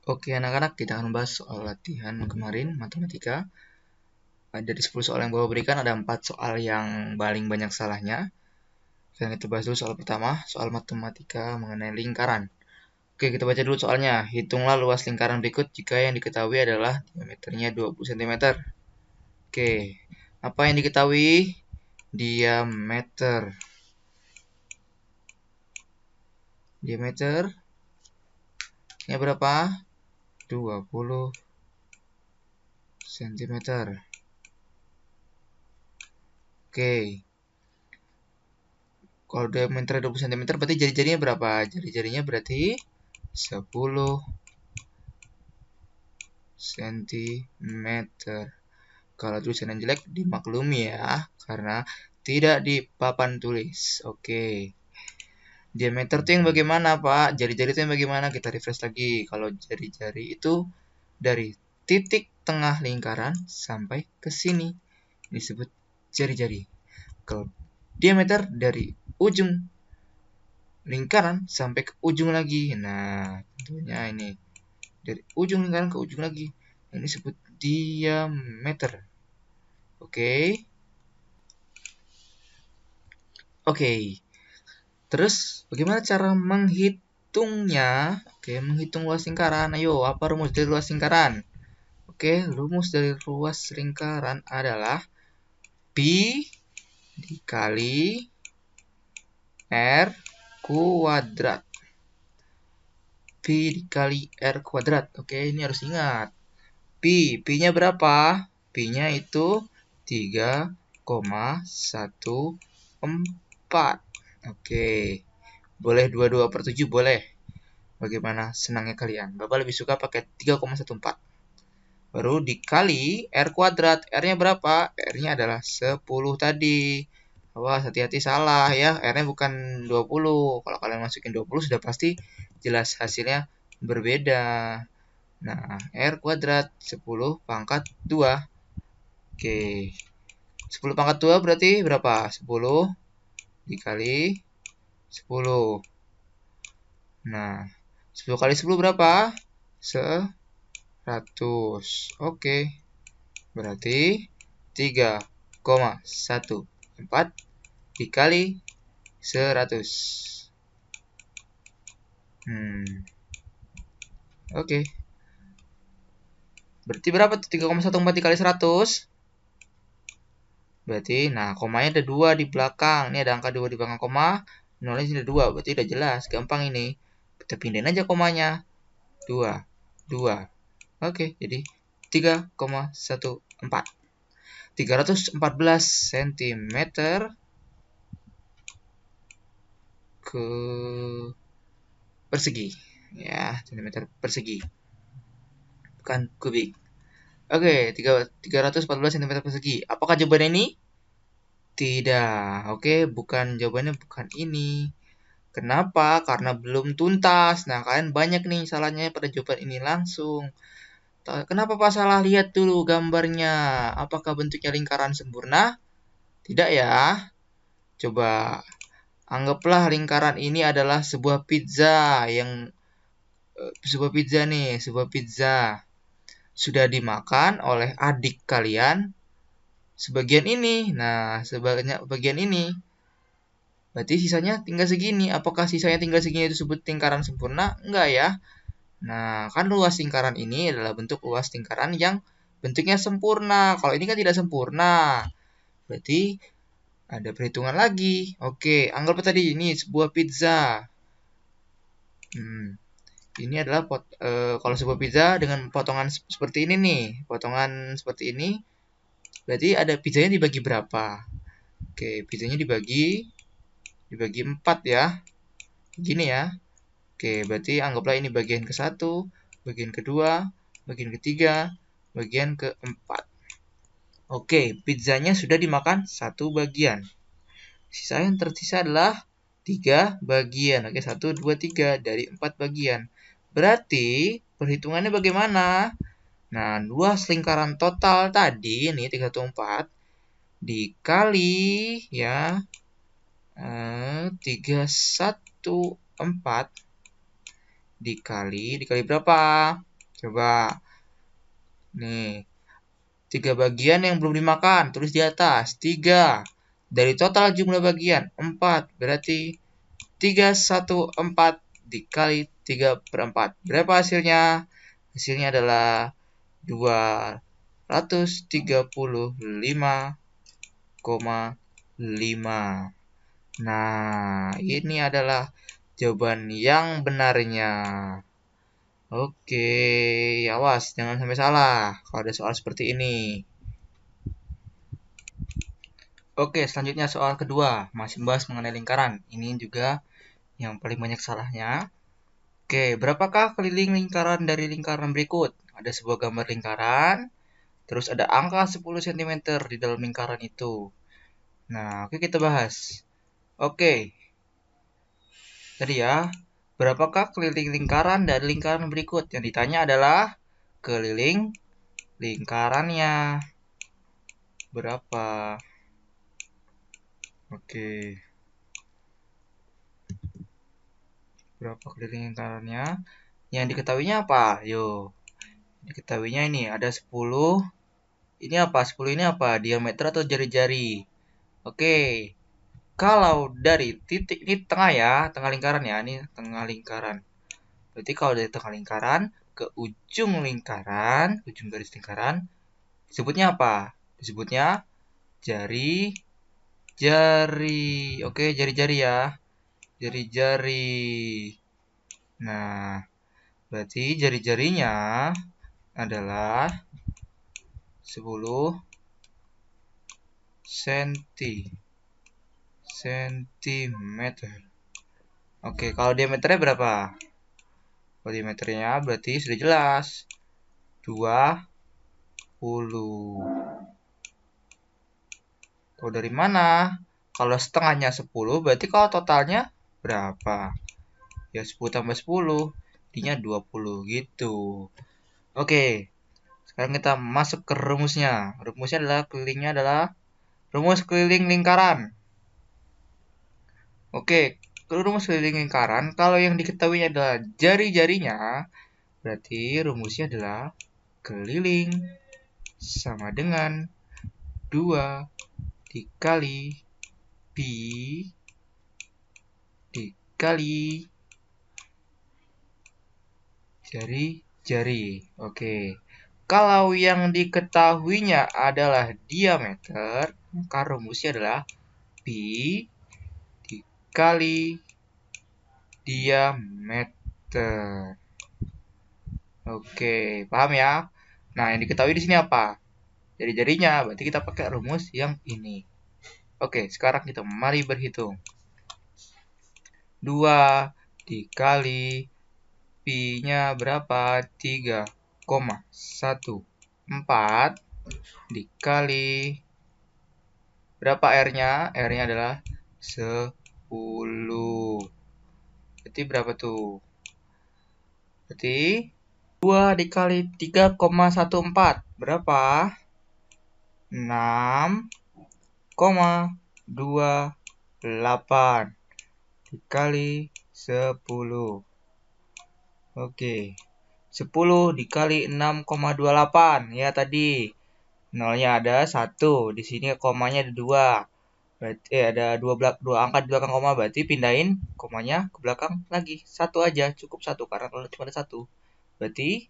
Oke anak-anak, kita akan membahas soal latihan kemarin matematika. Dari 10 soal yang Bapak berikan, ada 4 soal yang paling banyak salahnya. Kita bahas dulu soal pertama, soal matematika mengenai lingkaran. Oke, kita baca dulu soalnya. Hitunglah luas lingkaran berikut jika yang diketahui adalah diameternya 20 cm. Oke, apa yang diketahui? Diameter. Diameternya berapa? 20 cm. Oke. Kalau diameter 20 cm berarti jari-jarinya berapa? Jari-jarinya berarti 10 cm. Kalau tulisannya jelek dimaklumi ya, karena tidak di papan tulis. Oke. Diameter itu yang bagaimana, Pak? Jari-jari itu yang bagaimana? Kita refresh lagi. Kalau jari-jari itu dari titik tengah lingkaran sampai ke sini. Disebut jari-jari. Kalau diameter dari ujung lingkaran sampai ke ujung lagi. Nah, tentunya ini dari ujung lingkaran ke ujung lagi. Ini disebut diameter. Oke. Oke. Terus bagaimana cara menghitungnya? Oke, menghitung luas lingkaran. Ayo, apa rumus dari luas lingkaran? Oke, rumus dari luas lingkaran adalah Pi dikali R kuadrat. Pi dikali R kuadrat. Oke, ini harus ingat. Pi-nya berapa? Pi-nya itu 3,14. Oke. Boleh 22/7, boleh. Bagaimana senangnya kalian? Bapak lebih suka pakai 3,14. Baru dikali R kuadrat. R-nya berapa? R-nya adalah 10 tadi. Awas, hati-hati salah ya. R-nya bukan 20. Kalau kalian masukin 20 sudah pasti jelas hasilnya berbeda. Nah, R kuadrat 10 pangkat 2. Oke. 10 pangkat 2 berarti berapa? 10 dikali 10. Nah, 10 kali 10 berapa? 100. Oke. Berarti 3,14 dikali 100. Oke. Berarti berapa tuh 3,14 dikali 100? Berarti, nah, komanya ada 2 di belakang. Ini ada angka 2 di belakang koma. Nolnya sini ada 2. Berarti udah jelas. Gampang ini. Kita pindahin aja komanya. 2. 2. Oke, jadi 3,14. 314 cm ke persegi. Ya, cm persegi. Bukan kubik. Oke, 314 cm persegi. Apakah jawabannya ini? Tidak. Oke, jawabannya bukan ini. Kenapa? Karena belum tuntas. Nah, kalian banyak nih salahnya pada jawaban ini langsung. Kenapa Pak salah? Lihat dulu gambarnya. Apakah bentuknya lingkaran sempurna? Tidak ya. Coba anggaplah lingkaran ini adalah sebuah pizza sebuah pizza sudah dimakan oleh adik kalian sebagian ini. Nah, sebanyak bagian ini. Berarti sisanya tinggal segini. Apakah sisanya tinggal segini itu disebut lingkaran sempurna? Enggak ya. Nah, kan luas lingkaran ini adalah bentuk luas lingkaran yang bentuknya sempurna. Kalau ini kan tidak sempurna. Berarti ada perhitungan lagi. Oke, anggap tadi ini sebuah pizza. Ini adalah kalau sebuah pizza dengan potongan seperti ini nih. Potongan seperti ini. Berarti ada pizzanya dibagi berapa? Oke, pizzanya dibagi 4 ya. Gini ya. Oke, berarti anggaplah ini bagian ke-1, bagian kedua, bagian ketiga, bagian keempat. Oke, pizzanya sudah dimakan 1 bagian. Sisa yang tersisa adalah 3 bagian. Oke, 1, 2, 3 dari 4 bagian. Berarti perhitungannya bagaimana? Nah, luas lingkaran total tadi, ini 314, dikali ya 314 dikali berapa? Coba. Nih. 3 bagian yang belum dimakan. Tulis di atas. 3. Dari total jumlah bagian. 4. Berarti 314 dikali 3/4. Berapa hasilnya? Hasilnya adalah 235,5. Nah, ini adalah jawaban yang benarnya. Oke, awas jangan sampai salah kalau ada soal seperti ini. Oke, selanjutnya soal kedua, masih membahas mengenai lingkaran. Ini juga yang paling banyak salahnya. Oke, berapakah keliling lingkaran dari lingkaran berikut? Ada sebuah gambar lingkaran, terus ada angka 10 cm di dalam lingkaran itu. Nah, oke kita bahas. Oke, tadi ya, berapakah keliling lingkaran dari lingkaran berikut? Yang ditanya adalah keliling lingkarannya. Berapa? Oke. Berapa keliling lingkarannya? Yang diketahuinya apa? Yo, diketahuinya ini ada 10. Ini apa? 10 ini apa? Diameter atau jari-jari? Oke. Kalau dari titik ini tengah ya, tengah lingkaran ya, ini tengah lingkaran. Berarti kalau dari tengah lingkaran ke ujung lingkaran, ujung garis lingkaran, disebutnya apa? Disebutnya jari-jari. Oke, jari-jari ya. Jari-jari. Nah, berarti jari-jarinya adalah 10 cm. Oke, kalau diameternya berapa? Kalau diameternya berarti sudah jelas. 20. Tahu dari mana? Kalau setengahnya 10, berarti kalau totalnya berapa? Ya 10 tambah 10, jadinya 20 gitu. Oke, sekarang kita masuk ke rumusnya. Rumusnya adalah kelilingnya adalah rumus keliling lingkaran. Oke, rumus keliling lingkaran, kalau yang diketahui adalah jari-jarinya, berarti rumusnya adalah keliling sama dengan 2 dikali pi dikali jari-jari. Oke. Kalau yang diketahuinya adalah diameter, maka rumusnya adalah pi dikali diameter. Oke, paham ya? Nah, yang diketahui di sini apa? Jari-jarinya, berarti kita pakai rumus yang ini. Oke, sekarang kita mari berhitung. 2 dikali pi-nya berapa? 3,14 dikali berapa R-nya? R-nya adalah 10. Berarti berapa tuh? Berarti 2 dikali 3,14 berapa? 6,28 dikali 10. Oke. 10 dikali 6,28 ya tadi. Nolnya ada 1, di sini komanya ada 2. Berarti ada dua angka di belakang koma, berarti pindahin komanya ke belakang lagi. 1 aja, cukup 1 karena nolnya cuma ada 1. Berarti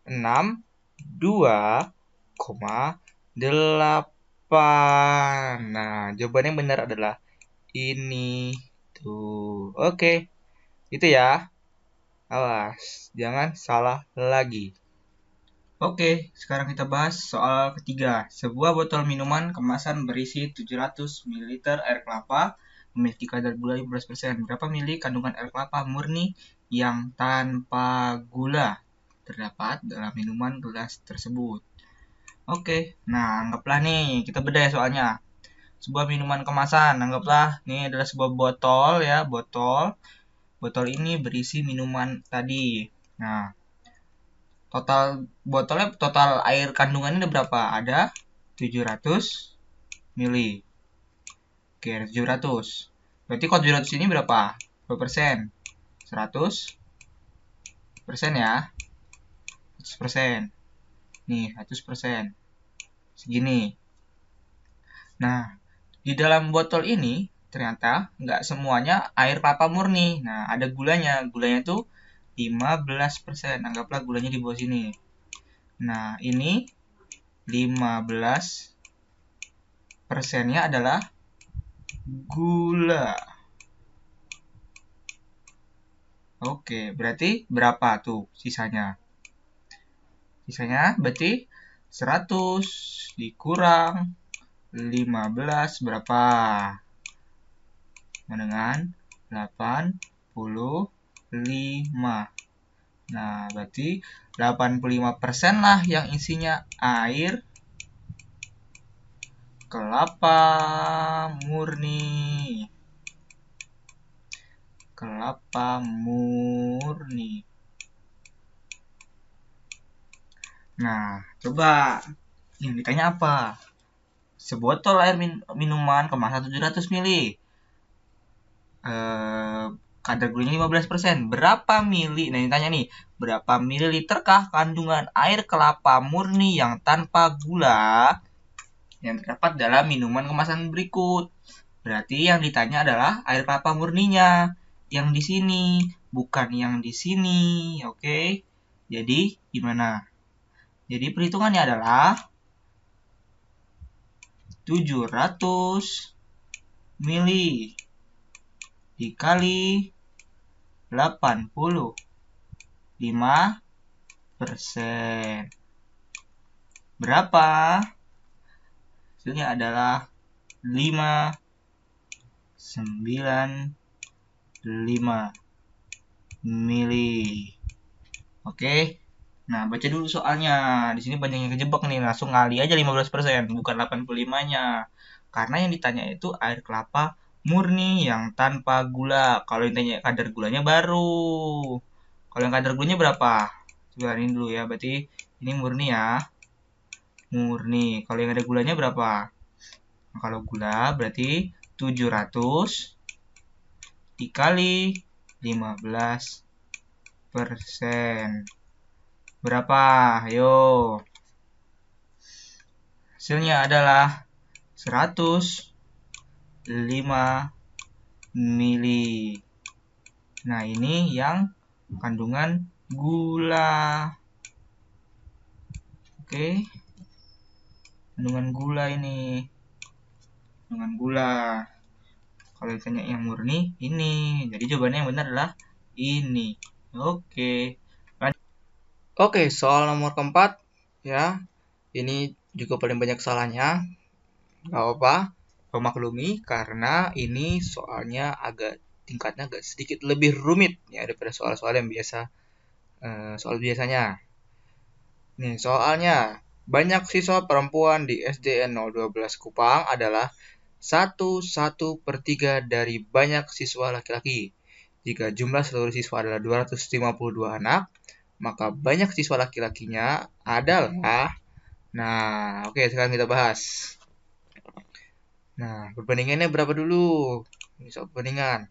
62,8. Nah, jawabannya yang benar adalah ini tuh. Oke. Itu ya. Awas, jangan salah lagi. Oke, sekarang kita bahas soal ketiga. Sebuah botol minuman kemasan berisi 700 ml air kelapa memiliki kadar gula 15%. Berapa mili kandungan air kelapa murni yang tanpa gula terdapat dalam minuman gelas tersebut? Oke, nah anggaplah nih, kita bedah ya soalnya. Sebuah minuman kemasan, anggaplah ini adalah sebuah botol ya, botol. Botol ini berisi minuman tadi. Nah, total air kandungannya ada berapa? Ada 700 mili. Oke, ada 700. Berarti kalau 700 ini berapa? Berapa persen? 100% ya. 100%. Nih, 100%. Segini. Nah, di dalam botol ini ternyata nggak semuanya air kelapa murni. Nah, ada gulanya. Gulanya tuh 15%. Anggaplah gulanya di bawah sini. Nah, ini 15%-nya adalah gula. Oke, berarti berapa tuh sisanya? Sisanya berarti 100 dikurang 15 berapa? Dengan 85. Nah, berarti 85% lah yang isinya air kelapa murni. Kelapa murni. Nah, coba yang ditanya apa? Sebotol air minuman kemasan 700 ml. Kadar gulanya 15%. Berapa mili? Nah, ini tanya nih, berapa mililiterkah kandungan air kelapa murni yang tanpa gula yang terdapat dalam minuman kemasan berikut? Berarti yang ditanya adalah air kelapa murninya. Yang di sini, bukan yang di sini. Oke. Jadi, gimana? Jadi, perhitungannya adalah 700 mili dikali 85%. Berapa? Hasilnya adalah 595 mili. Oke. Nah, baca dulu soalnya. Di sini banyak yang kejebak nih, langsung ngali aja 15%, bukan 85-nya. Karena yang ditanya itu air kelapa murni yang tanpa gula. Kalau yang tanya kadar gulanya baru. Kalau yang kadar gulanya berapa? Coba ini dulu ya, berarti ini murni ya. Murni. Kalau yang ada gulanya berapa? Nah, kalau gula berarti 700 dikali 15%. Berapa? Ayo. Hasilnya adalah 105 mili. Nah, ini yang kandungan gula. Oke. Kandungan gula ini. Kandungan gula. Kalau ditanya yang murni, ini. Jadi jawabannya yang benar adalah ini. Oke. Oke, soal nomor keempat. Ya, ini juga paling banyak salahnya. Gak apa-apa, pemaklumi karena ini soalnya tingkatnya agak sedikit lebih rumit ya daripada soal-soal yang biasa, soal biasanya. Nih soalnya, banyak siswa perempuan di SDN 012 Kupang adalah 1/3 dari banyak siswa laki-laki. Jika jumlah seluruh siswa adalah 252 anak, maka banyak siswa laki-lakinya adalah. Nah, oke, sekarang kita bahas. Nah, perbandingannya berapa dulu? Ini soal perbandingan.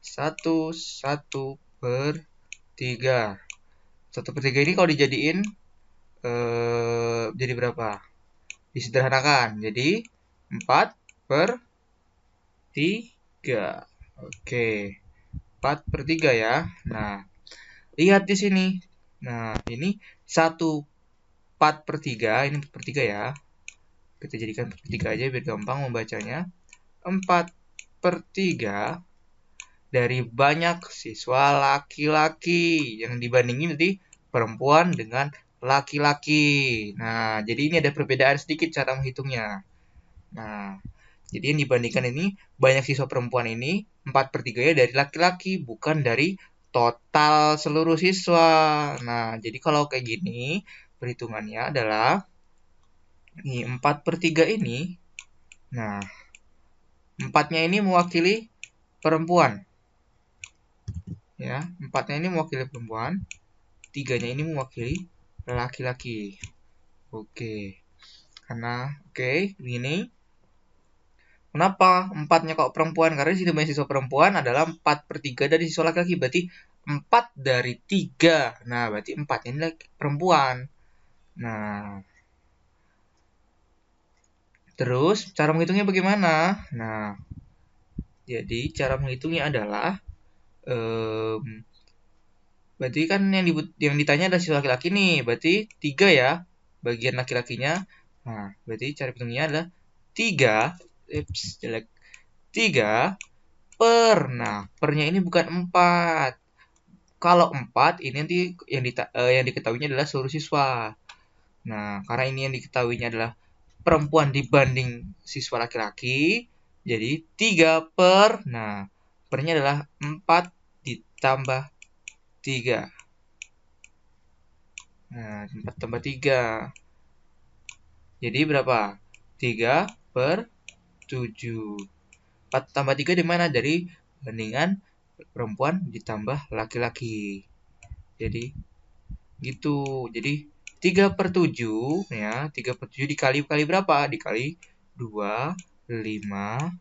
1/3. 1/3 ini kalau dijadiin jadi berapa? Disederhanakan. Jadi 4/3. Oke. 4/3 ya. Nah, lihat di sini. Nah, ini 4/3, ini 4/3 ya. Kita jadikan 4/3 aja biar gampang membacanya. 4/3 dari banyak siswa laki-laki yang dibandingin nanti perempuan dengan laki-laki. Nah, jadi ini ada perbedaan sedikit cara menghitungnya. Nah, jadi yang dibandingkan ini banyak siswa perempuan ini 4/3-nya dari laki-laki, bukan dari total seluruh siswa. Nah, jadi kalau kayak gini, perhitungannya adalah ini 4/3 ini. Nah, 4-nya ini mewakili perempuan. Ya, 4-nya ini mewakili perempuan, 3-nya ini mewakili laki-laki. Oke. Karena begini. Kenapa 4-nya kok perempuan? Karena di sini banyak siswa perempuan adalah 4/3 dari siswa laki-laki. Berarti 4 dari 3. Nah, berarti 4 ini adalah perempuan. Nah, terus cara menghitungnya bagaimana? Nah, jadi cara menghitungnya adalah berarti kan yang ditanya adalah siswa laki-laki nih. Berarti 3 ya bagian laki-lakinya. Nah, berarti cara hitungnya adalah 3 jelek 3 per. Nah, pernya ini bukan 4. Kalau 4 ini nanti yang diketahuinya adalah seluruh siswa. Nah, karena ini yang diketahuinya adalah perempuan dibanding siswa laki-laki, jadi 3 per. Nah, pernya adalah 4 ditambah 3. Nah, 4 tambah 3. Jadi berapa? 3 per 7. 4 tambah 3 di mana? Dari bandingan perempuan ditambah laki-laki. Jadi gitu. Jadi 3 per 7 ya, 3 per 7 dikali berapa? Dikali 2, 5,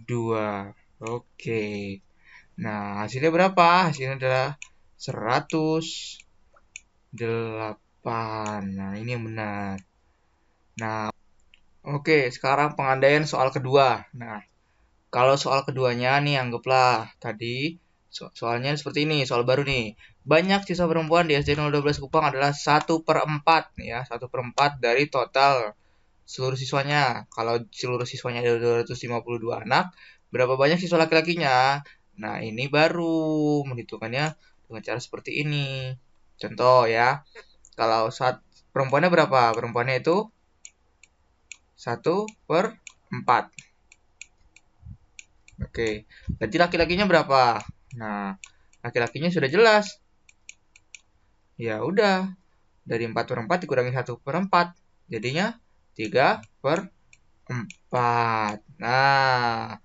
2. Oke. Nah, hasilnya berapa? Hasilnya adalah 108. Nah, ini yang benar. Nah, oke, sekarang pengandaian soal kedua. Nah, kalau soal keduanya nih anggaplah tadi soalnya seperti ini, soal baru nih. Banyak siswa perempuan di SD 012 Kupang adalah 1/4 ya, 1/4 dari total seluruh siswanya. Kalau seluruh siswanya ada 252 anak, berapa banyak siswa laki-lakinya? Nah, ini baru menghitungkannya dengan cara seperti ini. Contoh ya, kalau perempuannya berapa? Perempuannya itu 1/4. Oke, berarti laki-lakinya berapa? Nah, laki-lakinya sudah jelas. Ya udah, dari 4/4 dikurangi 1/4. Jadinya 3/4. Nah,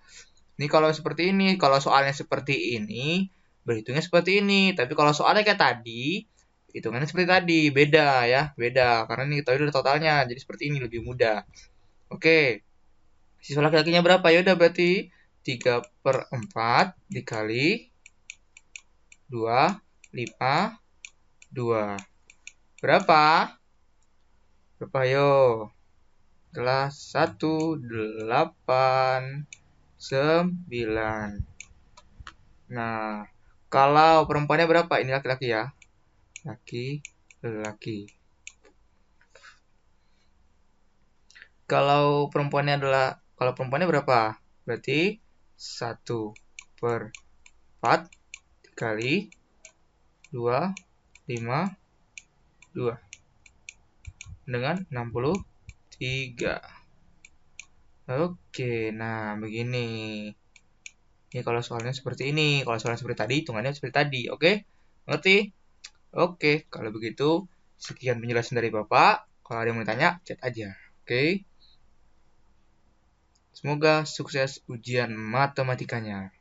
ini kalau seperti ini, kalau soalnya seperti ini, berhitungnya seperti ini. Tapi kalau soalnya kayak tadi, hitungannya seperti tadi, beda ya, beda. Karena ini kita udah totalnya, jadi seperti ini lebih mudah. Oke, siswa laki-lakinya berapa? Ya udah berarti 3/4 dikali 2, 5, 2. Berapa? Berapa yo? Adalah 189. Nah, kalau perempuannya berapa? Ini laki-laki ya. Laki-laki. Kalau perempuannya berapa? Berarti 1/4 dikali 2, 5, 2 dengan 63. Oke, nah begini. Ini kalau soalnya seperti ini. Kalau soalnya seperti tadi, hitungannya seperti tadi. Oke? Ngerti? Oke, kalau begitu sekian penjelasan dari Bapak. Kalau ada yang mau tanya, chat aja. Oke? Semoga sukses ujian matematikanya.